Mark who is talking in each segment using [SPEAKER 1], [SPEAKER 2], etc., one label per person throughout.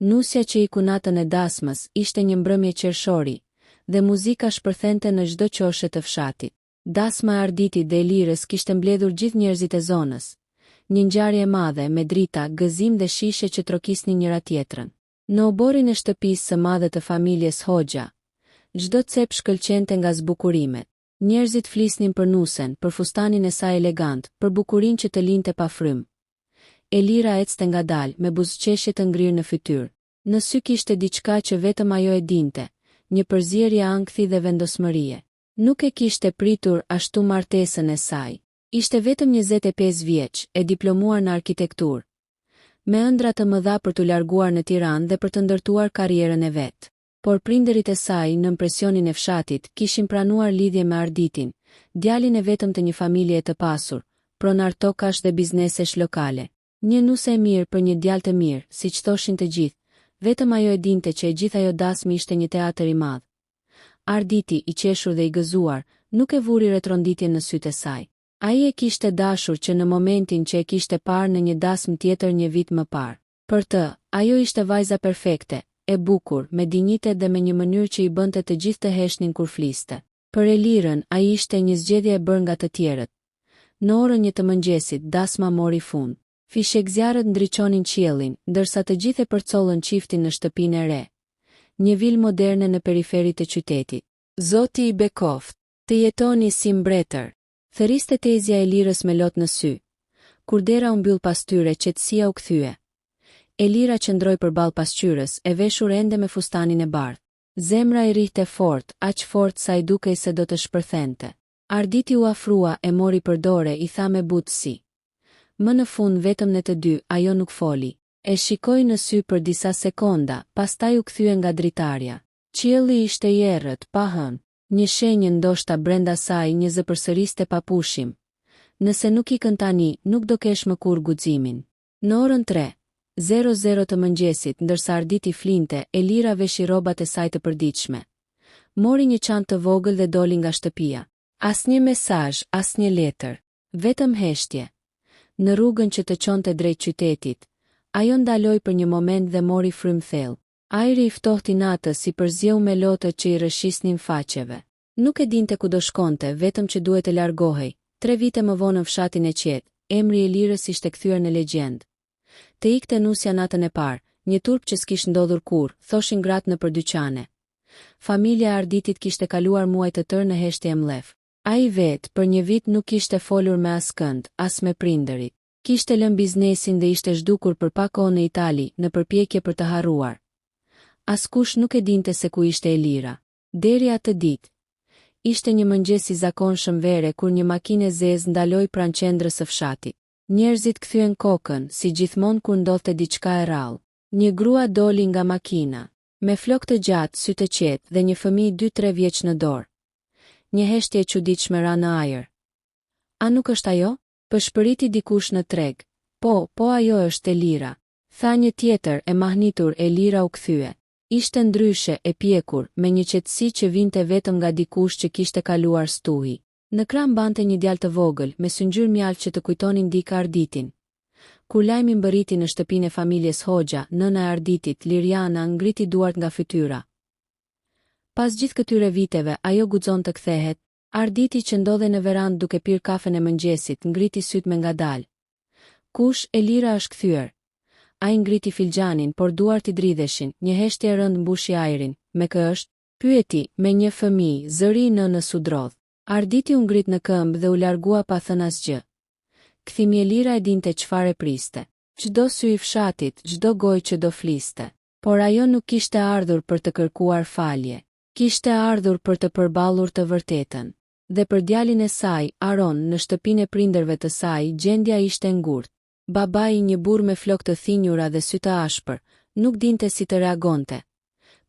[SPEAKER 1] Nusja që i kunatën e dasmës ishte një mbrëmje qershori, dhe muzika shpërthente në çdo qoshe të fshatit. Dasma e Arditit dhe Elirës kishte mbledhur gjithë njerëzit e zonës. Një ngjarje e madhe me drita, gëzim dhe shishe që trokisnin njëra tjetrën. Në oborin e shtëpisë së madhe të familjes Hoxha, çdo cep shkëlqente nga zbukurimet. Njerëzit flisnin për nusen, për fustanin e saj elegant, për bukurinë që të linte pa frym. Elira ecte ngadalë me buzëqeshje të ngrirë në fytyrë. Në sy kishte diçka që vetëm ajo e dinte, një përzierje ankthi dhe vendosmërie. Nuk e kishte pritur ashtu martesën e saj. Ishte vetëm 25 vjeç, e diplomuar në arkitekturë, me ëndra të mëdha për t'u larguar në Tiranë dhe për të ndërtuar karrierën e vet. Por prindërit e saj, në presionin e fshatit, kishin pranuar lidhje me Arditin, djalin e vetëm të një familje të pasur, pronar tokash dhe biznesesh lokale. Një nuse e mirë për një djalë të mirë, siç thoshin të gjithë, vetëm ajo e dinte që e gjithë ajo dasmi ishte një teatër i madh. Arditi, i qeshur dhe i gëzuar, nuk e vuri retronditjen në sytë e saj. Ai e kishte dashur që në momentin që e kishte parë në një dasmë tjetër një vit më parë. Për të, ajo ishte vajza perfekte, e bukur, me dinjitet dhe me një mënyrë që i bënte të gjithë të heshnin kur fliste. Për Elirën, ai ishte një zgjedhje e bërë nga të tjerët. Në orën 1 të mëngjesit, dasma mori fund. Fishekzjarët ndriçonin qiellin, ndërsa të gjithë e përcollën çiftin në shtëpinë e re, një vilë moderne në periferi të qytetit. Zoti i bekoft, të jetoni si mbretër, thëriste tezja e Elirës me lot në sy. Kur dera u mbyll pas tyre, qetësia u kthye. Elira qëndroi përballë pasqyrës, e veshur ende me fustanin e bardhë. Zemra i rrihte fort, aq fort sa i dukej se do të shpërthente. Arditi u afrua, e mori për dore, i tha me butësi. Më në fund vetëm ne të dy, ajo nuk foli. E shikoi në sy për disa sekonda, pastaj u kthye nga dritarja. Qielli ishte i errët, pa hënë. Një shenjë ndoshta brenda saj një zëpërsëriste pa pushim. Nëse nuk i kën tani, nuk do kesh më kur guximin. Në orën 3:00 të mëngjesit, ndërsa Arditi flinte, Elira veshi rrobat e saj të përditshme. Mori një çantë të vogël dhe doli nga shtëpia. Asnjë mesazh, asnjë letër, vetëm heshtje. Në rrugën që të çonte drejt qytetit, ajo ndaloi për një moment dhe mori frym thellë. Ajri i ftohtë i natës i përzjeu me lotët që i rrëshisnin faqeve. Nuk e dinte ku do shkonte, vetëm që duhet të largohej. 3 vite më vonë në fshatin e qetë, emri i Elirës ishte kthyer në legjendë. Të ikte nusja natën e parë, një turp që s'kish ndodhur kurrë, thoshin gratë në përdyqane. Familja e Arditit kishte kaluar muaj të tërë në heshtje e mllef. Ai vetë për një vit nuk kishte folur me askënd, as me prindërit. Kishte lënë biznesin dhe ishte zhdukur për pak kohë në Itali, në përpjekje për të harruar. Askush nuk e dinte se ku ishte Elira. Deri atë ditë. Ishte një mëngjes i zakonshëm vere kur një makinë e zezë ndaloi pranë qendrës së fshatit. Njerëzit kthyen kokën, si gjithmonë kur ndodhte diçka e rrallë. Një grua doli nga makina, me flokë të gjatë, sy të qetë dhe një fëmijë 2-3 vjeç në dorë. Një heshtje e çuditshme ra në ajër. A nuk është ajo? Pëshpëriti dikush në treg. Po ajo është Elira. Tha një tjetër, e mahnitur. Elira u kthye. Ishte ndryshe, e pjekur, me një qetësi që vinte vetëm nga dikush që kishte kaluar stuhi. Në krah mbante një djalë të vogël, me syngjyr mjaltë që të kujtonin dika Arditin. Kur lajmi mbërriti në shtëpinë e familjes Hoxha, nëna e Arditit, Liriana, ngriti duart nga fytyra. Pas gjithë këtyre viteve, ajo guxon të kthehet. Arditi që ndodhe në verandë duke pirë kafen e mëngjesit, ngriti syt me ngadalë. Kush? Elira është kthyer. Ai ngriti filxhanin, por duart i dridheshin, një heshtje e rëndë mbushi ajrin. Me kë është? Pyeti, me një fëmijë, zëri nënës u drodh. Arditi u ngrit në këmbë dhe u largua pa thënë asgjë. Kthimi Elira e dinte çfarë priste. Çdo sy i fshatit, çdo gojë që do fliste. Por ajo nuk kishte ardhur për të kërkuar falje. Kishte ardhur për të përballur të vërtetën. Dhe për djalin e saj, Aron, në shtëpinë e prindërve të saj, gjendja ishte ngurtë. Babai, një burr me flokë të thinjura dhe sy të ashpër, nuk dinte si të reagonte.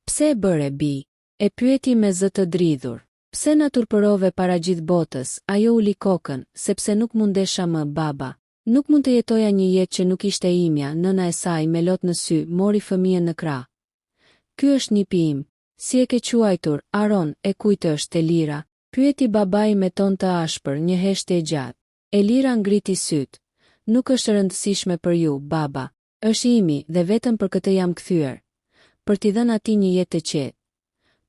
[SPEAKER 1] Pse e bëre bi? E pyeti me zë të dridhur. Pse na turpërove para gjithë botës? Ajo uli kokën, sepse nuk mundesha më, baba. Nuk mund të jetoja një jetë që nuk ishte imja. Nëna e saj me lot në sy, mori fëmijën në krah. Ky është nipi im. Si e ke quajtur? Aron. E kujt është Elira? Pyeti babai me ton të ashpër, një heshtje gjatë. Elira ngriti syt. Nuk është rëndësishme për ju, baba. Është imi dhe vetëm për këtë jam kthyer. për t'i dhënë atij një jetë të qetë.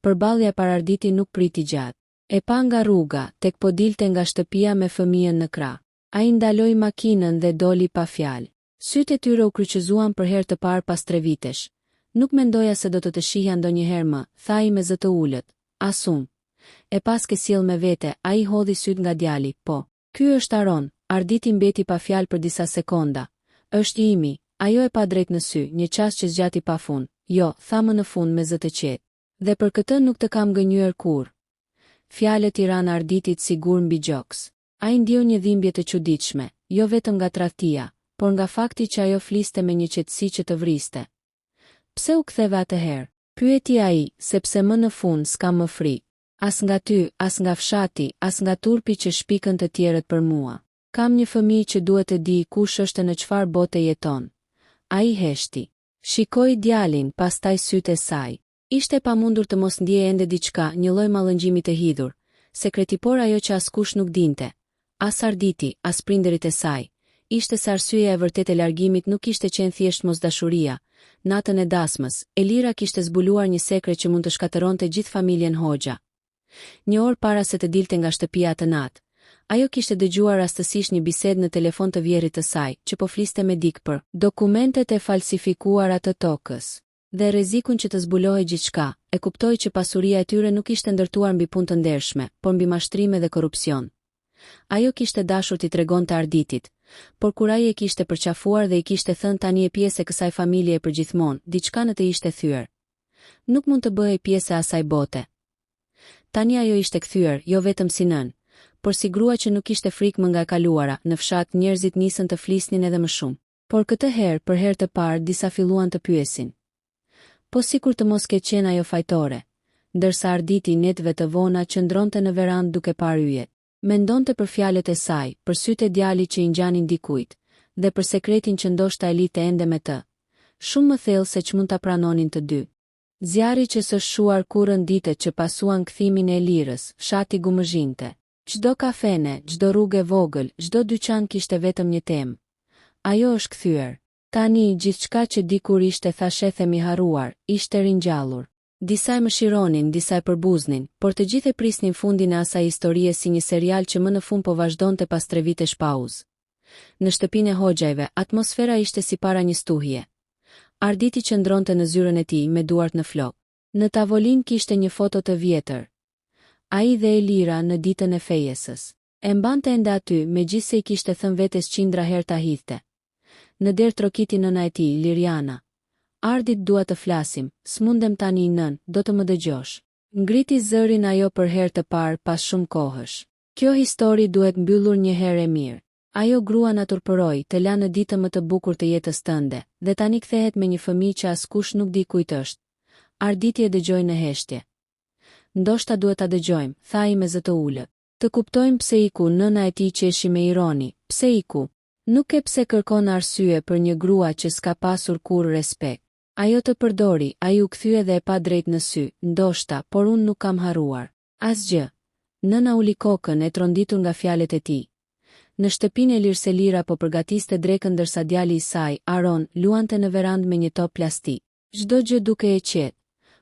[SPEAKER 1] Përballja e Pararditi nuk priti gjatë. E pa nga rruga, tek po dilte nga shtëpia me fëmijën në krah. Ai ndaloi makinën dhe doli pa fjalë. Sytë e tyre u kryqëzuan për herë të parë pas 3 vitesh. Nuk mendoja se do të shihja ndonjëherë më, tha ai me zë të ulët. Asun. E pas ke sjell me vete, ai hodhi syt nga djali. Po, ky është Aron. Arditi mbeti pa fjalë për disa sekonda. Është imi. Ajo e pa drejt në sy, një qast që zgjati pa fund. Jo, tha më në fund me zë të qetë. Dhe për këtë nuk të kam gënjur kur. Fjalët i ranë Arditit sigur mbi gjoks. Ai ndjeu një dhimbje të çuditshme, jo vetëm nga tradhtia, por nga fakti që ajo fliste me një qetësi që të vriste. Pse u ktheve atëherë? Pyeti ai, sepse më në fund s'kam më frikë. As nga ty, as nga fshati, as nga turpi që shpikën të tjerët për mua. Kam një fëmijë që duhet të di kush është në çfarë bote jeton. Ai heshti. Shikoi djalin, pastaj sytë e saj. Ishte pamundur të mos ndjejë ende diçka, një lloj mallëngjimi të hidhur, sekretipor ajo që askush nuk dinte. As Arditi, as prindërit e saj. Ishte se arsyeja e vërtetë e largimit nuk ishte qenë thjesht mosdashuria. Natën e dasmës, Elira kishte zbuluar një sekret që mund të shkatëronte gjithë familjen Hoxha. Një orë para se të dilte nga shtëpia atë natë, ajo kishte dëgjuar rastësisht një bisedë në telefon të vjerit të saj, që po fliste me dik për dokumentet e falsifikuara të tokës. Dhe rrezikun që të zbulohej gjithçka, e kuptoi që pasuria e tyre nuk ishte ndërtuar mbi punë të ndershme, por mbi mashtrime dhe korrupsion. Ajo kishte dashur t'i tregonte Arditit, por kur ai e kishte përqafuar dhe i kishte thënë tani e pjesë e kësaj familje për gjithmonë, diçka në të ishte thyer. Nuk mund të bëhej pjesë e asaj bote. Tani ajo ishte kthyer, jo vetëm si nën, por si grua që nuk ishte frikë më nga e kaluara. Në fshat njerëzit nisën të flisnin edhe më shumë. Por këtë herë, për herë të parë, disa filluan të pyesin. Po sikur të mos ke qenë ajo fajtore, ndërsa Arditi netëve të vona qëndronte në verandë duke parë yjet. Mendonte për fjalët e saj, për sytë e djalit që i ngjanin dikujt, dhe për sekretin që ndoshta e lite ende me të. Shumë më thellë se ç'mund ta pranonin të dy. Zjarri që së shuar kurrën ditët që pasuan kthimin e Elirës, fshati gumëzhinte. Çdo kafene, çdo rrugë e vogël, çdo dyqan kishte vetëm një temë. Ajo është kthyer. Tani gjithçka që dikur ishte thashë themi harruar, ishte ringjallur. Disa e mëshironin, disa e përbuznin, por të gjithë e prisnin fundin e asaj historie si një serial që më në fund po vazhdonte pas 3 vitesh pauzë. Në shtëpinë e Hoxhajve, atmosfera ishte si para një stuhje. Arditi qëndronte në zyrën e tij me duart në flok. Në tavolinë kishte një foto të vjetër. Ai dhe Elira në ditën e fejesës. E mbante ende aty, megjithse i kishte thënë vetes qindra herë ta hidhte. Në derë trokiti nëna e tij, Liriana. Ardit, dua të flasim, s'mundem tani nën, do të më dëgjosh. Ngriti zërin ajo për herë të parë pas shumë kohësh. Kjo histori duhet mbyllur një herë e mirë. Ajo grua na turpëroi, të la në ditën më të bukur të jetës tënde, dhe tani kthehet me një fëmijë që askush nuk di kujt është. Arditi e dëgjoi në heshtje. Ndoshta duhet ta dëgjojmë, tha ai me zë të ulët. Të kuptojmë pse iku, nëna e tij qeshi me ironi. Pse iku? Nuk e pse kërkon arsye për një grua që s'ka pasur kur respekt. Ajo të përdori, ai u kthye dhe e pa drejt në sy, ndoshta, por unë nuk kam harruar. Asgjë. Nëna uli kokën e tronditur nga fjalët e tij. Në shtëpinë e Lirselira po përgatiste drekën ndërsa djali i saj, Aron, luante në verandë me një top plastik. Çdo gjë duke e qetë,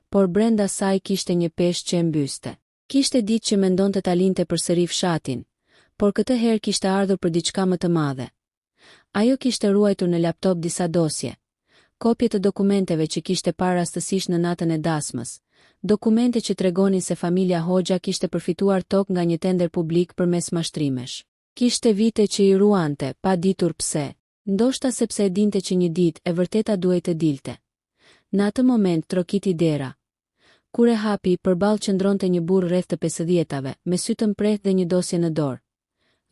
[SPEAKER 1] por brenda saj kishte një peshë që e mbyste. Kishte ditë që mendonte ta linte përsëri fshatin, por këtë herë kishte ardhur për diçka më të madhe. Ajo kishte ruajtur në laptop disa dosje. Kopje të dokumenteve që kishte parë rastësisht në natën e dasmës, dokumente që tregonin se familja Hoxha kishte përfituar tokë nga një tender publik përmes mashtrimesh. Kishte vite që i ruante, pa ditur pse, ndoshta sepse e dinte që një ditë e vërteta duhej të dilte. Në atë moment trokiti dera. Kur e hapi, përballë qëndronte një burr rreth të 50-tave, me sy të mprehtë dhe një dosje në dorë.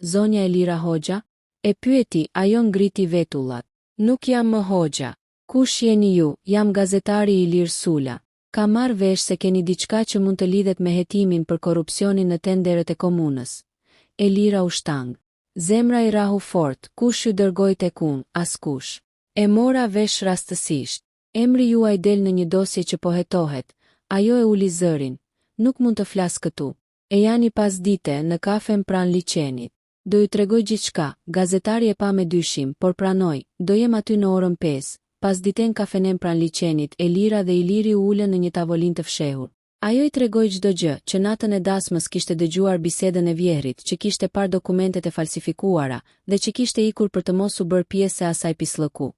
[SPEAKER 1] Zonja Elira Hoxha? E pyeti, ajo ngriti vetullat. Nuk jam më Hoxha. Kush jeni ju? Jam gazetari Ilir Sula. Ka marrë vesh se keni diçka që mund të lidhet me hetimin për korrupsionin në tenderet e komunës. Elira u shtang. Zemra i rahu fort, kush ju dërgoi tek unë? Askush. E mora vesh rastësisht. Emri juaj del në një dosje që po hetohet. Ajo e uli zërin. Nuk mund të flas këtu. E janë i pasdite në kafen pranë liçenit. Do ju tregoj gjithçka, gazetari e pa me dyshim, por pranoj, do jem aty në orën 5. pas ditën kafenen pran liçenit, Elira dhe Iliri u ulën në një tavolinë të fshehur. Ajo I tregoi çdo gjë, që natën e dasmës kishte dëgjuar bisedën e vjehrit, që kishte parë dokumentet e falsifikuara dhe që kishte ikur për të mos u bërë pjesë e asaj pislëku.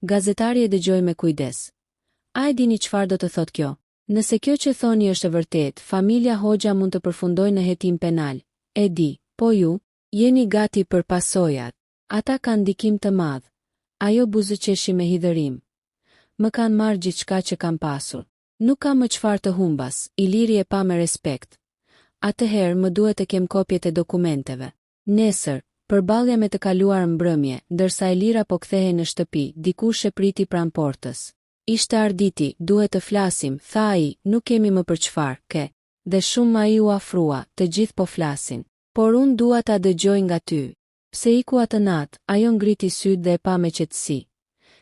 [SPEAKER 1] Gazetari e dëgjoi me kujdes. A e dini çfarë do të thotë kjo? Nëse kjo që thoni është e vërtet, familja Hoxha mund të përfundojë në hetim penal. E di, po ju, jeni gati për pasojat. Ata kanë ndikim të madh. Ajo buzëqeshi me hidhërim. Më kanë marrë gjithçka që kam pasur. Nuk kam më çfarë të humbas, Iliri e pa me respekt. Atëherë më duhet të kem kopjet e dokumenteve. Nesër, përballja me të kaluar mbrëmje, ndërsa Elira po kthehej në shtëpi, dikush e priti pranë portës. Ishte Arditi, duhet të flasim, tha ai, nuk kemi më për çfarë, ke. Dhe shumë ai u afrua, të gjithë po flasin. Por unë dua ta dëgjoj nga ty. Pse iku atë natë, ajo ngriti sytë dhe e pa me qetësi.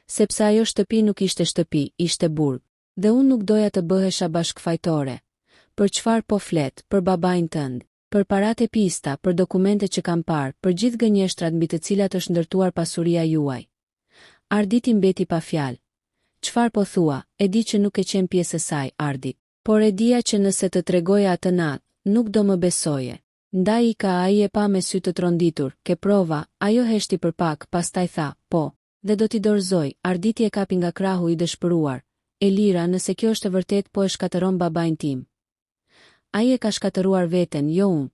[SPEAKER 1] Sepse ajo shtëpi nuk ishte shtëpi, ishte burg. Dhe unë nuk doja të bëhesha bashkëfajtore. Për çfarë po flet, për babain tënd, për paratë e pista, për dokumentet që kam parë, për gjithë gënjeshtrat mbi të cilat është ndërtuar pasuria juaj. Arditi mbeti pa fjalë. Çfarë po thua, e di që nuk e qen pjesë e saj, Ardit. Por e dija që nëse të tregoja atë natë, nuk do më besoje. Ndaj I ka ai e pa me sy të tronditur, ke prova, ajo heshti për pak, pastaj tha, po, dhe do t'i dorëzoj, Arditi e kapi nga krahu I dëshpëruar. Elira, nëse kjo është e vërtet, po e shkatëron babain tim. Ai e ka shkatëruar veten, jo unë.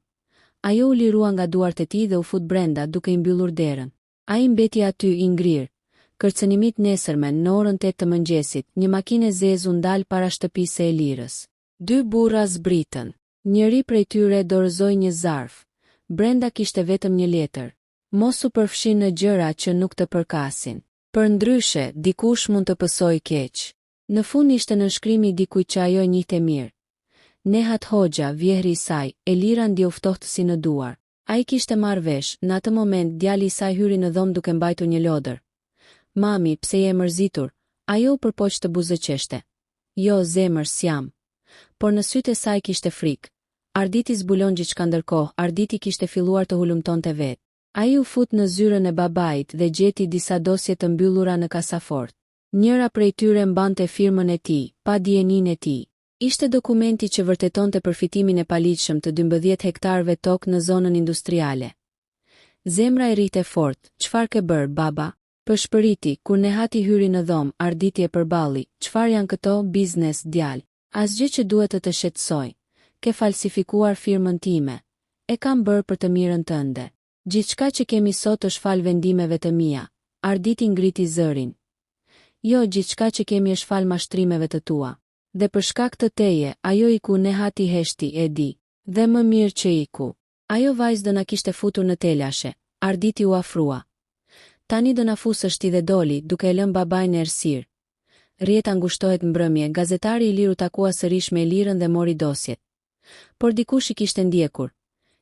[SPEAKER 1] Ajo u lirua nga duart e tij dhe u fut brenda duke I mbyllur derën. Ai mbeti aty I ngrirë. Kërcënimit nesërmen në orën 8 të mëngjesit, një makinë e zezë u ndal para shtëpisë së Elirës. 2 burra zbritën. Njëri prej tyre dorëzoi një zarf. Brenda kishte vetëm një letër. Mos u përfshin në gjëra që nuk të përkasin. Përndryshe, dikush mund të pësojë keq. Në fund ishte nënshkrimi I dikujt që ajo e njihte mirë. Nehat Hoxha, vjehri I saj, Elira ndjeu ftohtësi në duar. Ai kishte marrë vesh, në atë moment djali I saj hyri në dhomë duke mbajtur një lodër. Mami, pse je e mërzitur? Ajo u përpoq të buzëqeshte. Jo, zemër, s'jam. Por në sytë e saj kishte frikë. Arditi zbulon gjithçka ndërkohë, Arditi kishte filluar të hulumtonte vetë. Ai u fut në zyrën e babait dhe gjeti disa dosje të mbyllura në kasafort. Njëra prej tyre mbante firmën e tij, pa dijeninë e tij. Ishte dokumenti që vërtetonte përfitimin e paligjshëm të 12 hektarëve tokë në zonën industriale. Zemra e rrite fort, çfarë ke bër, baba? Përshpëriti, kur Nehati hyri në dhomë, Arditi e përballi, çfarë janë këto, biznes, djalë? Asgjë që duhet të të shqetësoj. Ke falsifikuar firmën time. E kam bërë për të mirën tënde. Gjithçka që kemi sot është fal vendimeve të mia. Arditi ngriti zërin. Jo, gjithçka që kemi është fal mashtrimeve të tua. Dhe për shkak të teje, ajo iku, Nehati heshti, e di. Dhe më mirë që iku. Ajo vajzë do na kishte futur në telashe. Arditi u afrua. Tani do na fusësh ti dhe doli, duke e lënë babain e errësirë. Rjeta ngushtohet mbrëmje, gazetari Iliru takua sërish me Ilirën dhe mori dosjet. Por dikush I kishte ndjekur.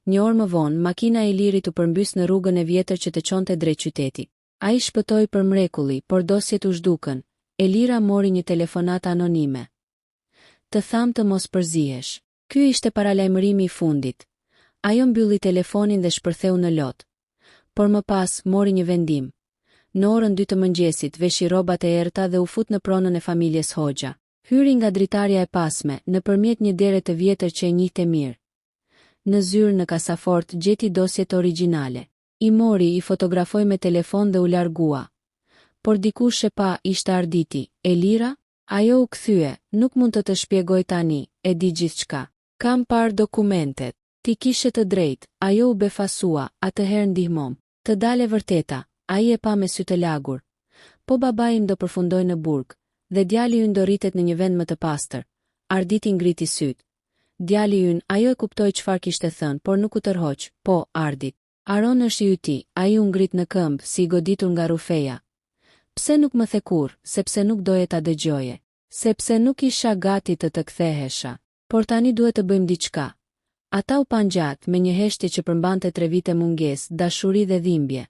[SPEAKER 1] Një orë më vonë, makina e Ilirit u përmbys në rrugën e vjetër që të çonte drejt qytetit. Ai shpëtoi për mrekulli, por dosjet u zhdukën. Elira mori një telefonat anonime. Të tham të mos përzihesh. Ky ishte paralajmërimi I fundit. Ajo mbylli telefonin dhe shpërtheu në lot. Por më pas mori një vendim. Në orën 2 të mëngjesit veshi rrobat e errta dhe u fut në pronën e familjes Hoxha. Hyri nga dritarja e pasme, nëpërmjet një dere të vjetër që e njihte mirë. Në zyrë në kasafort gjeti dosjet origjinale. I mori, I fotografoi me telefon dhe u largua. Por dikush e pa, ishte Arditi. Elira? Ajo u kthye, nuk mund të shpjegoj tani, e di gjithçka. Kam parë dokumentet. Ti kishe të drejtë, ajo u befasua, atëherë ndihmom. Të dale vërteta, ai e pa me sy të lagur. Po babai im do përfundoj në burg, dhe djali ynë do rritet në një vend më të pastër. Arditi ngriti syt. Djali ynë, ajo e kuptoi çfarë kishte thënë, por nuk u tërhoq. Po, Ardit. Aron është I yti, ai u ngrit në këmbë, si I goditur nga rufeja. Pse nuk më the kurrë, sepse nuk doje ta dëgjoje, sepse nuk isha gati të kthehesha. Por tani duhet të bëjmë diçka. Ata u pan gjatë me një heshtje që përmbante 3 vite mungesë, dashuri dhe dhimbje.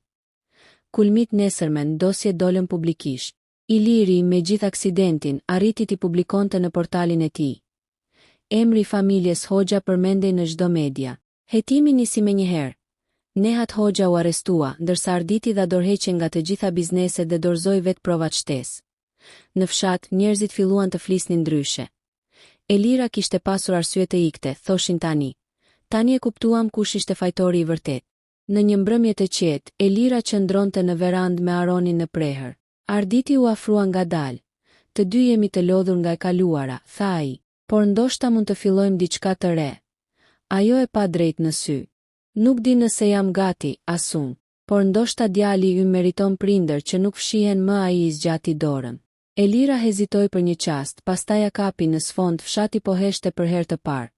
[SPEAKER 1] Kulmit nesërmen dosjet dolën publikisht. Iliri, me gjithë aksidentin, arriti t'i publikonte në portalin e tij. Emri I familjes Hoxha përmendej në çdo media. Hetimi nisi menjëherë. Nehat Hoxha u arrestua, ndërsa Arditi dha dorëheqje nga të gjitha bizneset dhe dorëzoi vetë provat shtesë. Në fshat, njerëzit filluan të flisnin ndryshe. Elira kishte pasur arsye të ikte, thoshin tani. Tani e kuptuam kush ishte fajtori i vërtet. Në një mbrëmje të qetë, Elira qëndronte në verandë me Aronin në prehër. Arditi u afrua ngadalë. Të dy jemi të lodhur nga e kaluara, tha ai, por ndoshta mund të fillojmë diçka të re. Ajo e pa drejt në sy. Nuk di nëse jam gati, asun, por ndoshta djali ymë meriton prindër që nuk fshihen më, ai i zgjati dorën. Elira hezitoi për një qast, pastaj ja kapi në sfond fshati po heshte për herë të parë.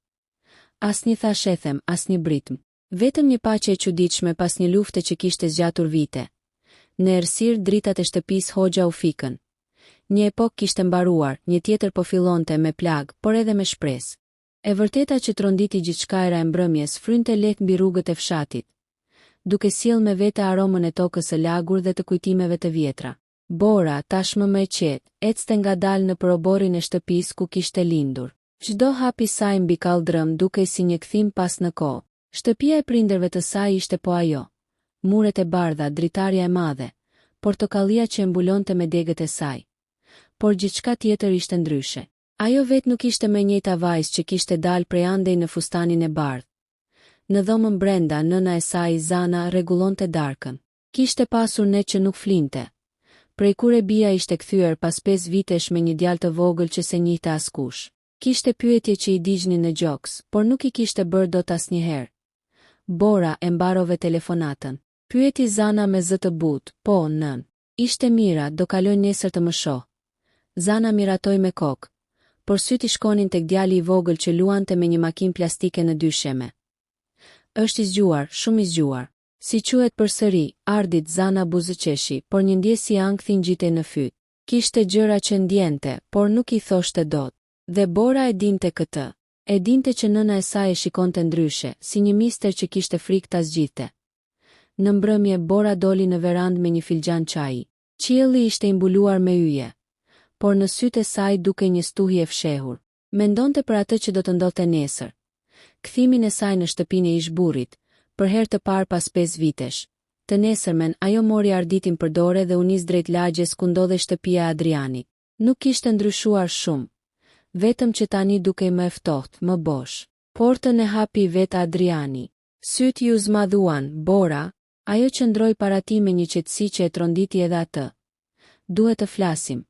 [SPEAKER 1] Asnjë thashethem, asnjë britm. Vetëm një paqe e çuditshme pas një lufte që kishte zgjatur vite. Në errësirë dritat e shtëpisë Hoxha u fikën. Një epokë kishte mbaruar, një tjetër po fillonte me plag, por edhe me shpresë. E vërteta që tronditi gjithçka era e mbrëmjes frynte lehtë mbi rrugët e fshatit, duke sjellë me vete aromën e tokës së lagur dhe të kujtimeve të vjetra. Bora, tashmë më e qetë, ecte ngadalë në përoborin e shtëpisë ku kishte lindur. Çdo hap i saj mbi kaldrëm dukej si një kthim pas në kohë. Shtëpia e prindërve të saj ishte po ajo. Muret e bardha, dritarja e madhe, portokallia që e mbulonte me degët e saj. Por gjithçka tjetër ishte ndryshe. Ajo vetë nuk ishte më e njëjta vajzë që kishte dalë prej andej në fustanin e bardhë. Në dhomën brenda, nëna e saj, Zana, rregullonte darkën. Kishte pasur ne që nuk flinte. Prej kur e bia ishte kthyer pas 5 vitesh me një djalë të vogël që se njihte askush. Kishte pyetje që i digjnin në gjoks, por nuk i kishte bërë dot asnjëherë. Bora e mbarove telefonatën. Pyeti Zana me zë të butë, po, nën. Ishte mira, do kaloj nesër të më shoh. Zana miratoi me kokë, por syt i shkonin tek djali i vogël që luante me një makinë plastike në dysheme. Është i zgjuar, shumë i zgjuar. Si quhet përsëri, ardit Zana buzëqeshi, por një ndjesi ankthi ngjitej në fyt. Kishte gjëra që ndjente, por nuk i thoshte dot. Dhe Bora e dinte këtë. E dinte që nëna e saj e shikonte ndryshe, si një mister që kishte frikë ta zgjidhte. Në mbrëmje Bora doli në verandë me një filxhan çaji. Qielli ishte i mbuluar me yje, por në sytë e saj dukej një stuhi e fshehur. Mendonte për atë që do të ndodhte nesër. Kthimin e saj në shtëpinë e ish-burrit, për herë të parë pas 5 vitesh. Të nesërmen ajo mori Arditin për dorë dhe u nis drejt lagjes ku ndodhej shtëpia e Adrianit. Nuk kishte ndryshuar shumë, vetëm që tani dukej më e ftohtë, më bosh. Portën e hapi vetë Adriani. Sytë ju zmadhuan, Bora, ajo qëndroi para tij me një qetësi që e tronditi edhe atë. Duhet të flasim.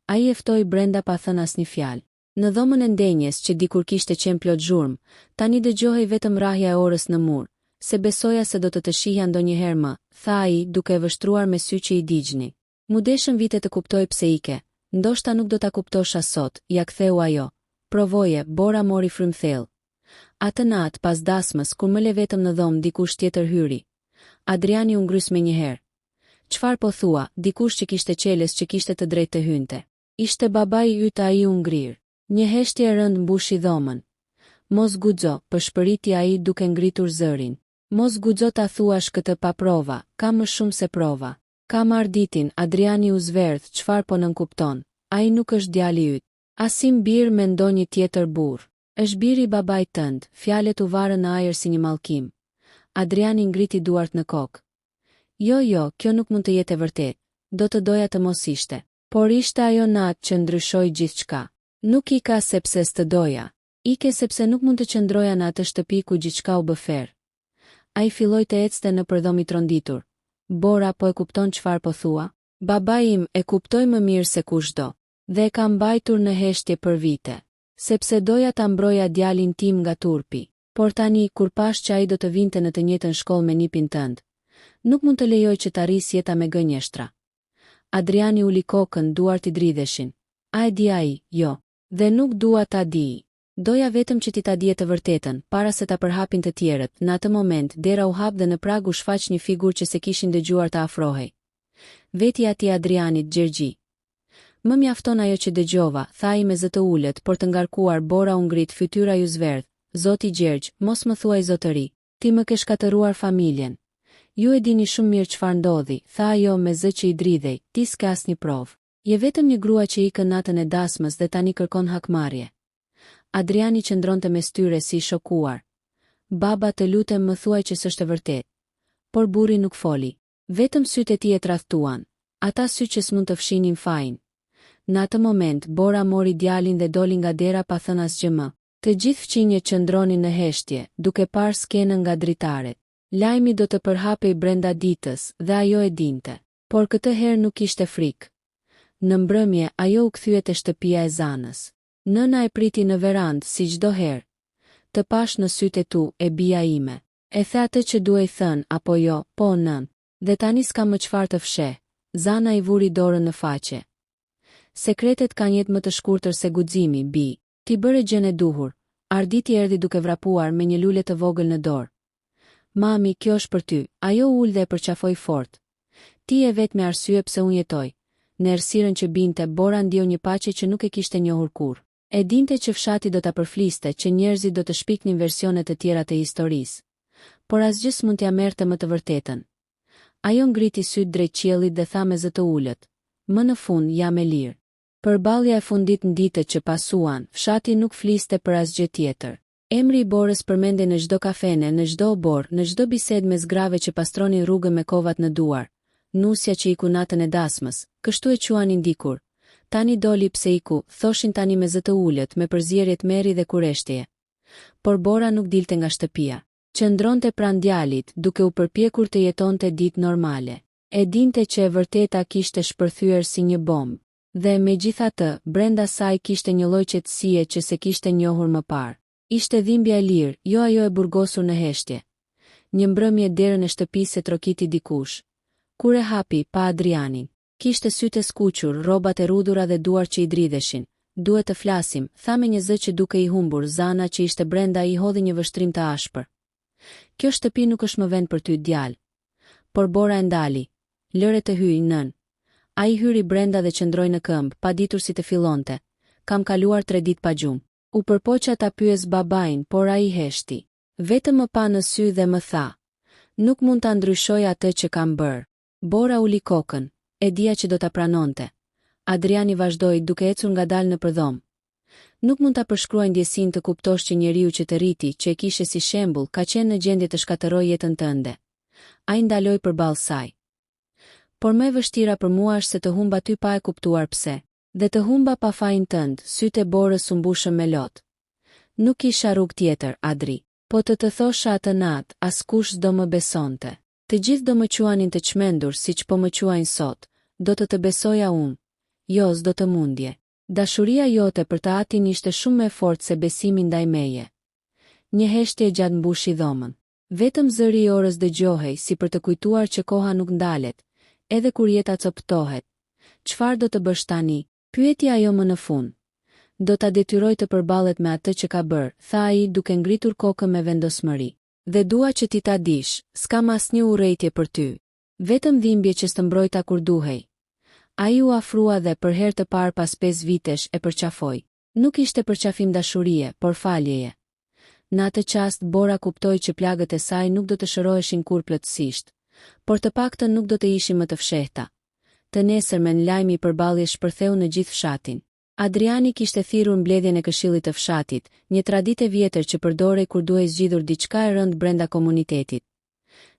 [SPEAKER 1] Ai e ftoi brenda pa thënë asnjë fjalë. Në dhomën e ndenjes që dikur kishte qenë plot zhurmë, tani dëgjohej vetëm rrahja e orës në mur. Se besoja se do të shihja ndonjëherë më, tha ai, duke vështruar me sy që i digjni. Mu deshën vite të kuptoj pse ike. Ndoshta nuk do ta kuptosha sot, ja ktheu ajo. Provoje, Bora mori frymthell. Atë natë pas dasmës, kur më le vetëm në dhomë, dikush tjetër hyri. Adriani u ngrys menjëherë. Çfarë po thua? Dikush që kishte qeles që kishte të drejtë të hynte. Ishte babai yt, ai u ngrir. Një heshtje e rënd mbushi dhomën. Mos guxo, përshpëriti ai duke ngritur zërin. Mos guxo ta thuash këtë pa prova, ka më shumë se prova. Kam Arditin, Adriani u zverdh, çfarë po nën kupton? Ai nuk është djali yt. Asim bir me ndonjë tjetër burr. Është biri i babait tënd, fjalët u varën në ajër si një mallkim. Adriani ngriti duart në kokë. Jo, kjo nuk mund të jetë e vërtet. Do të doja të mos ishte. Por ishte ajo natë që ndryshoi gjithçka. Nuk ika sepse s'të doja. Ike sepse nuk mund të qëndroja në atë shtëpi ku gjithçka u bë ferr. Ai filloi të ecte në përdhom i tronditur. Bora, po e kupton çfarë po thua? Babai im e kuptoi më mirë se kushdo, dhe e ka mbajtur në heshtje për vite, sepse doja ta mbroja djalin tim nga turpi. Por tani, kur pash që ai do të vinte në të njëjtën shkollë me nipin tënd, nuk mund të lejoj që ta rris jeta me gënjeshtra. Adriani uli kokën, duart i dridheshin. A e di ai? Jo. Dhe nuk dua ta di. Doja vetëm që ti ta dije të vërtetën, para se ta përhapin të tjerët. Në atë moment, dera u hap dhe në prag u shfaq një figurë që se kishin dëgjuar të afrohej. Veti ati Adrianit, Gjergji. Më mjafton ajo që dëgjova, tha ai me zë të ulët, por të ngarkuar. Bora u ngrit, fytyra ju zverdh. Zoti Gjergj, mos më thuaj zotëri. Ti më ke shkatëruar familjen. Ju e dini shumë mirë çfarë ndodhi, tha ajo me zë që i dridhej. Ti s'ke asnjë provë. Je vetëm një grua që ikën natën e dasmës dhe tani kërkon hakmarrje. Adriani qëndronte me styre si i shokuar. Baba, të lutem, më thuaj që s'është e vërtet. Por burri nuk foli. Vetëm sytë e tij e tradhtuan. Ata sy që s'mund të fshinin fajin. Në atë moment, Bora mori djalin dhe doli nga dera pa thënë asgjë më. Të gjithë fqinjet qëndronin në heshtje, duke parë skenën nga dritaret. Lajmi do të përhapej brenda ditës dhe ajo e dinte. Por këtë herë nuk ishte frikë. Në mbrëmje, ajo u kthye te shtëpia e Zanës. Nëna e priti në verandë si çdo herë. Të pash në sytë e tu, e bia ime. E the atë që duhej thënë, apo jo, po nën. Dhe tani s'ka më çfarë të fsheh. Zana i vuri dorën në faqe. Sekretet kanë jetë më të shkurtër se guximi, bi. Ti bëre gjën e duhur. Arditi erdhi duke vrapuar me një lule të vogël në dorë. Mami, kjo është për ty. Ajo ul dhe e përqafoi fort. Ti e vetë me arsye pse unë jetoj. Në errësirën që binte, Bora ndjeu një paqe që nuk e kishte njohur kurrë. E dinte që fshati do ta përfliste, që njerëzit do të shpiknin versionet të tjera të historisë. Por asgjë s'mund t'ia merrte më të vërtetën. Ajo ngriti syt drejt qiellit dhe tha me zë të ulët. Më në fund jam e lirë. Përballja e fundit në ditët që pasuan, fshati nuk fliste për asgjë tjetër. Emri i Borës përmendej në çdo kafene, në çdo obor, në çdo bisedë me zgrave që pastronin rrugën me kovat në duar. Nusja që iku natën e dasmës, kështu e quanin dikur. Tani doli pse iku, thoshin tani me zë të ulët, me përzierjet merri dhe kureshtie. Por Bora nuk dilte nga shtëpia. Qëndronte pranë djalit, duke u përpjekur të jetonte ditë normale. E dinte që e vërteta kishte shpërthyer si një bombë. Dhe megjithatë, brenda saj kishte një lloj qetësie që se kishte njohur më parë. Ishte dhimbja e lirë, jo ajo e burgosur në heshtje. Një mbrëmje derën e shtëpisë e trokiti dikush. Kur e hapi, pa Adrianin. Kishte sytë e skuqur, rrobat e rudhura dhe duar që i dridheshin. Duhet të flasim, tha me një zë që duke i humbur. Zana që ishte brenda i hodhi një vështrim të ashpër. Kjo shtëpi nuk është më vend për ty, djalë. Por Bora e ndali. Lëre të hyj, nën. Ai hyri brenda dhe qëndroi në këmbë, pa ditur si të fillonte. Kam kaluar 3 ditë pa gjumë. U përpoqa ta pyes babain, por ai heshti. Vetëm më pa në sy dhe më tha. Nuk mund ta ndryshoj atë që kam bërë. Bora uli kokën, e dia që do ta pranonte. Adriani vazhdoi duke ecur ngadalë në përdhom. Nuk mund ta përshkruaj ndjesinë të kuptosh që njeriu që të rriti, që e kishe si shembull, ka qenë në gjendje të shkatërrojë jetën tënde. Ai ndaloi përballë saj. Por më e vështira për mua është se të humba ty pa e kuptuar pse. Dhe të humba pa fajin tënd, sytë e Borës u mbushën me lot. Nuk kisha rrugë tjetër, Adri. Po të thosha atë natë, askush s'do më besonte. Të gjithë do më quanin të çmendur siç po më quajnë sot. Do të besoja unë. Jo, s'do të mundje. Dashuria jote për të atin ishte shumë më e fortë se besimi ndaj meje. Një heshtje gjatë mbushi dhomën. Vetëm zëri i orës dëgjohej si për të kujtuar që koha nuk ndalet, edhe kur jeta coptohet. Çfarë do të bësh tani? Pyeti ajo më në fund. Do ta detyroj të përballet me atë që ka bërë, tha ai duke ngritur kokën me vendosmëri. Dhe dua që ti ta dish, s'kam asnjë urrejtje për ty. Vetëm dhimbje që të mbrojta kur duhej. Ai u afrua dhe për herë të parë pas 5 vitesh e përqafoi. Nuk ishte përqafim dashurie, por faljeje. Në atë qast Bora kuptoi që plagët e saj nuk do të shëroheshin kur plotësisht, por të paktën nuk do të ishin më të fshehta. Të nesërmen lajmi i përballjes shpërtheu në gjithë fshatin. Adriani kishte thirrur mbledhjen e këshillit të fshatit, një traditë e vjetër që përdorej kur duhej zgjidhur diçka e rëndë brenda komunitetit.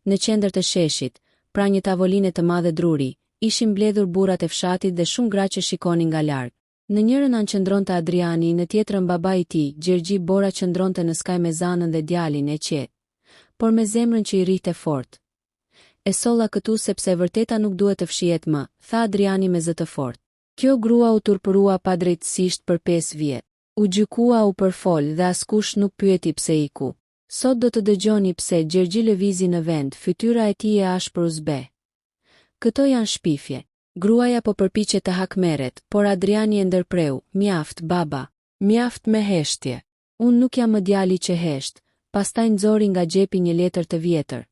[SPEAKER 1] Në qendër të sheshit, pra një tavoline të madhe druri, ishin mbledhur burrat e fshatit dhe shumë gra që shikonin nga larg. Në njërën anë qëndronte Adriani, në tjetrën babai i tij, Gjergji. Bora qëndronte në skaj me Zanën dhe djalin e qetë, por me zemrën që i rrihte fort. E solla këtu sepse e vërteta nuk duhet të fshihet më, tha Adriani me zë të fortë. Kjo grua u turpërua padrejtësisht për 5 vjet. U gjykua, u përfol dhe askush nuk pyeti pse iku. Sot do të dëgjoni pse. Gjergji lëvizi në vend, fytyra e tij e ashpër u zbe. Këto janë shpifje. Gruaja po përpiqet të hakmerret, por Adriani e ndërpreu. Mjaft, baba. Mjaft me heshtje. Unë nuk jam më djali që hesht. Pastaj nxori nga xhepi një letër të vjetër.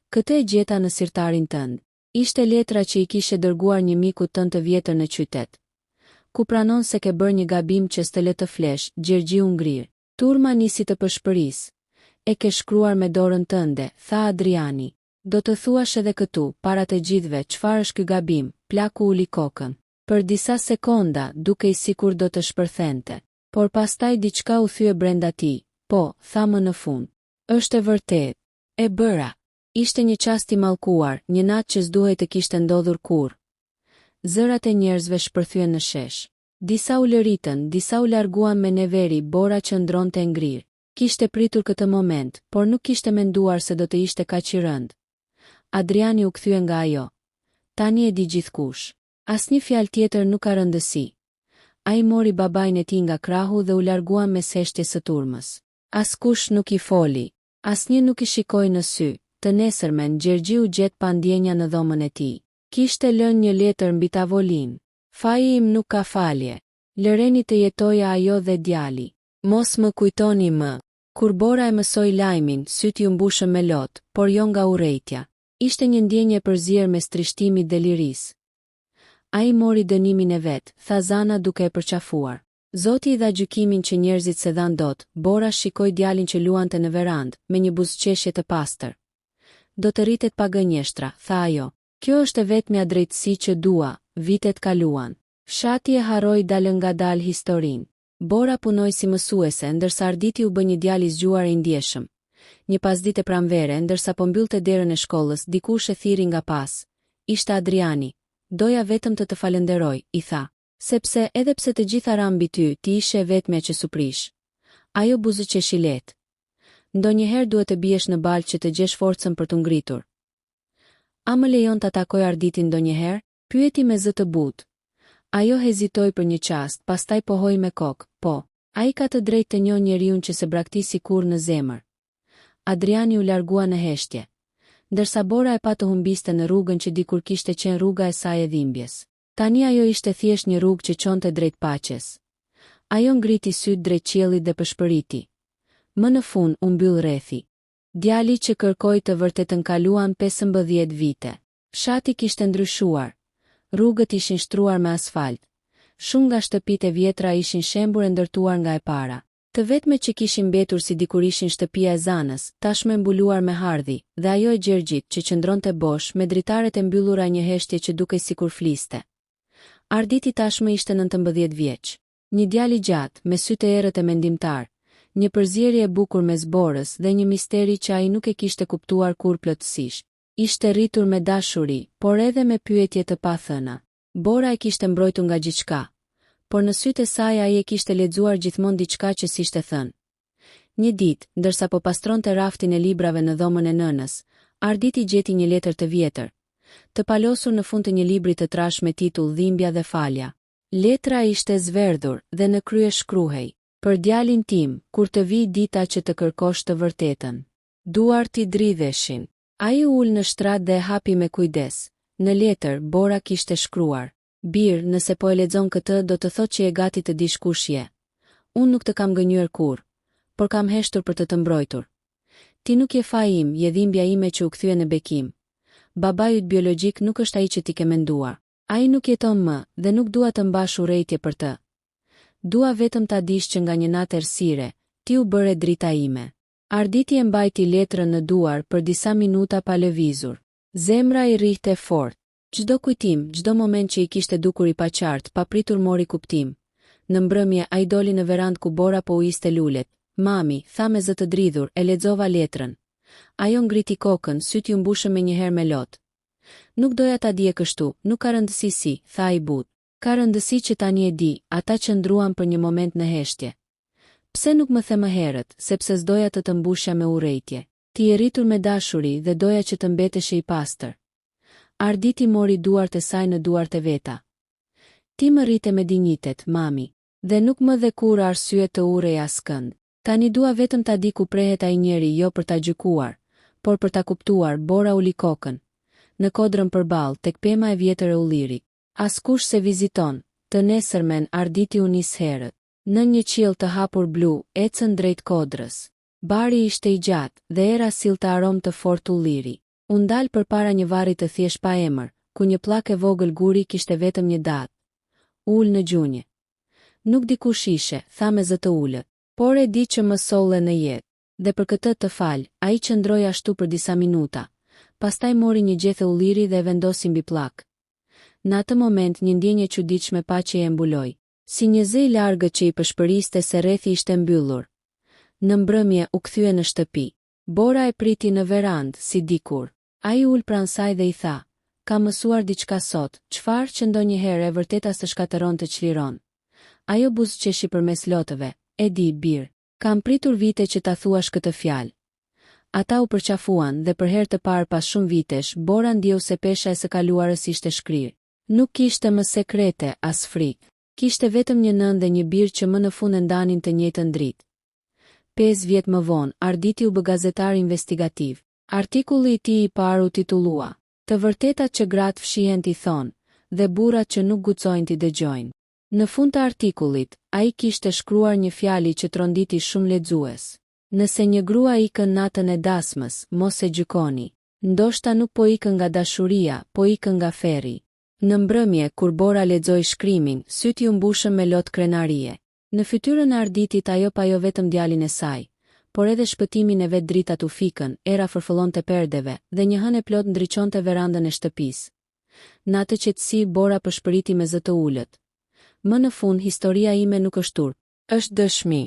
[SPEAKER 1] Këtë e gjeta në sirtarin tënd. Ishte letra që i kishe dërguar një miku tënd të vjetër në qytet. Ku pranon se ke bërë një gabim që s'të le të flesh, Gjergji u ngrir. Turma nisi të pëshpëris. E ke shkruar me dorën tënde, tha Adriani. Do të thuash edhe këtu, para të gjithëve, çfarë është ky gabim? Plaku uli kokën. Për disa sekonda, dukej sikur do të shpërthente. Por pastaj diçka u thye brenda tij. Po, tha më në fund. Është e vërtet. E bëra. Ishte një çast i mallkuar, një natë që s'duhej të kishte ndodhur kurrë. Zërat e njerëzve shpërthyen në shesh. Disa u lëritën, disa u larguan me neveri. Bora qëndronte ngrirë. Kishte pritur këtë moment, por nuk kishte menduar se do të ishte kaq i rënd. Adriani u kthye nga ajo. Tani e di gjithkush. Asnjë fjalë tjetër nuk ka rëndësi. Ai mori babain e tij nga krahu dhe u largua me seshtje së turmës. Askush nuk i foli. Asnjë nuk i shikoi në sy. Të nesërmen Gjergji u gjet pa ndjenja në dhomën e tij. Kishte lënë një letër mbi tavolinë. Faji im nuk ka falje. Lëreni të jetoja ajo dhe djali. Mos më kujtoni më. Kur Bora e mësoi lajmin, syt ju mbushën me lot, por jo nga urrejtja. Ishte një ndjenje përzier me strishtimit dhe lirisë. Ai mori dënimin e vet, tha Zana duke e përqafuar. Zoti I dha gjykimin që njerëzit se dhan dot. Bora shikoi djalin që luante në verandë, me një buzëqeshje të pastër. Do të rritet pa gënjeshtra, tha ajo. Kjo është e vetmja drejtësi që dua, vitet kaluan. Fshati e harroi dalë ngadalë historinë. Bora punoi si mësuese, ndërsa Arditi u bë një djalë I zgjuar e I ndjeshëm. Një pasditë pranvere, ndërsa po mbyllte derën e shkollës, dikush e thirri nga pas. Ishte Adriani. Doja vetëm të falenderoj, I tha. Sepse, edhe pse të gjitha ran mbi ty, ti ishe e vetmja që suprish. Ajo buzëqeshi lehtë. Ndonjëherë duhet të biesh në balë që të gjesh forcën për të ngritur. A më lejon të takoj Arditin ndonjëherë? Pyeti me zë të butë. Ajo hezitoi për një çast, pastaj pohoi me kokë. Po, ai ka të drejtë të njohë njeriun që se braktisi kur në zemër. Adriani u largua në heshtje, ndërsa Bora e pa të humbiste në rrugën që dikur kishte qenë rruga e saj e dhimbjes. Tani ajo ishte thjesht një rrugë që çonte drejt paqes. Ajo ngriti syt drejt qiellit dhe përshpëriti. Më në fund u mbyll rrethi. Djali që kërkoi të vërtetën kaluan 15 vite. Fshati kishte ndryshuar. Rrugët ishin shtruar me asfalt. Shumë nga shtëpitë e vjetra ishin shembur e ndërtuar nga e para. Të vetmet që kishin mbetur si dikur ishin shtëpia e Zanës, tashmë mbuluar me hardhi, dhe ajo e Gjergjit që qëndronte bosh me dritaret e mbyllura një heshtje që dukej sikur fliste. Arditi tashmë ishte 19 vjeç. Një djalë I gjatë, me sy të errët e mendimtar, një përzierje e bukur mes Borës dhe një misteri që ai nuk e kishte kuptuar kur plotësisht. Ishte rritur me dashuri, por edhe me pyetje të pathëna. Bora e kishte mbrojtur nga gjithçka, por në sytë e saj ai e kishte lexuar gjithmonë diçka që s'ishte thënë. Një ditë, ndërsa po pastronte raftin e librave në dhomën e nënës, Arditi gjeti një letër të vjetër, të palosur në fund të një libri të trash me titull Dhimbja dhe falja. Letra ishte zverdhur dhe në krye shkruhej: për djalin tim, kur të vi dita që të kërkosh të vërtetën. Duart I dridheshin. Ai u ul në shtrat dhe e hapi me kujdes. Në letër Bora kishte shkruar: Bir, nëse po e lexon këtë do të thotë që je gati të dish kush je. Unë nuk të kam gënjur kur, por kam heshtur për të të mbrojtur. Ti nuk je faji im, je dhimbja ime që u kthye në bekim. Babai yt biologjik nuk është ai që ti ke menduar. Ai nuk jeton më dhe nuk dua të mbash urrejtje për të. Dua vetëm ta dish që nga një natë errësire, ti u bëre drita ime. Arditi e mbajti letrën në duar për disa minuta pa lëvizur. Zemra I rrihte fort. Çdo kujtim, çdo moment që I kishte dukur I paqartë, papritur mori kuptim. Në mbrëmje ai doli në verandë ku Bora po u iste lulet. Mami, tha me zë të dridhur, e lexova letrën. Ajo ngriti kokën, syt ju mbushën me njëherë me lot. Nuk doja ta dije kështu, nuk ka rëndësi si, tha I but. Ka rëndësi që tani e di, ata qëndruan për një moment në heshtje. Pse nuk më the më herët, sepse s'doja të mbushja me urrejtje. Ti je rritur me dashuri dhe doja që të mbeteshe I pastër. Arditi mori duart e saj në duart e veta. Ti më rrite me dinjitet, mami, dhe nuk më dhe kur arsye të urrej askënd. Tani dua vetëm ta di ku prehet ai njeri, jo për ta gjykuar, por për ta kuptuar. Bora uli kokën. Në kodrën përballë, tek pema e vjetër e ullirit. Askush se viziton. Të nesërmen Arditi u nis herët. Në një qiell të hapur blu, ecën drejt kodrës. Bari ishte I gjatë dhe era sillte aromë të fortë ulliri. U ndal përpara një varri të thjesht pa emër, ku një pllakë e vogël guri kishte vetëm një datë. Ul në gjunjë. Nuk di kush ishe, tha me zë të ulët, por e di që më solle në jetë. Dhe për këtë të fal, ai qëndroi ashtu për disa minuta. Pastaj mori një gjethe ulliri dhe vendosi mbi pllakë. Në atë moment një ndjenjë e çuditshme paqe e mbuloi. Si një zë I largët që I përshpëriste se rrethi ishte mbyllur. Në mbrëmje u kthye në shtëpi. Bora e priti në verandë, si dikur. Ai ul pranë saj dhe I tha: kam mësuar diçka sot, çfarë që ndonjëherë e vërteta së shkatëron të çliron. Ajo buzëqeshi përmes lotëve, e di, bir. Kam pritur vite që ta thuash këtë fjalë. Ata u përqafuan dhe për herë të parë pas shumë vitesh, Bora ndieu se pesha e së kaluarës ishte shkrirë. Nuk kishte më sekrete, as frikë. Kishte vetëm një nënë dhe një bir që më në fund e ndanin të njëjtën dritë. 5 vjet më vonë, Arditi u bë gazetar investigativ. Artikulli i tij i parë u titullua "Të vërtetat që gratë fshihen t'i thonë, dhe burrat që nuk guxojnë t'i dëgjojnë". Në fund të artikullit, ai kishte shkruar një fjali që tronditi shumë lexues. Nëse një grua ikën natën e dasmës, mos e gjykoni. Ndoshta nuk po ikën nga dashuria, po ikën nga ferri. Në mbrëmje, kur Bora lexoi shkrimin, syti u mbushën me lot krenarie. Në fytyrën e Arditit ajo pa jo vetëm djalin e saj, por edhe shpëtimin e vet dritat u fikën, era fërfëllonte perdeve, dhe një hënë e plot ndriçonte verandën e shtëpisë. Në atë qetësi Bora përshpëriti me zë të ulët. Më në fund historia ime nuk është turp, është dëshmi.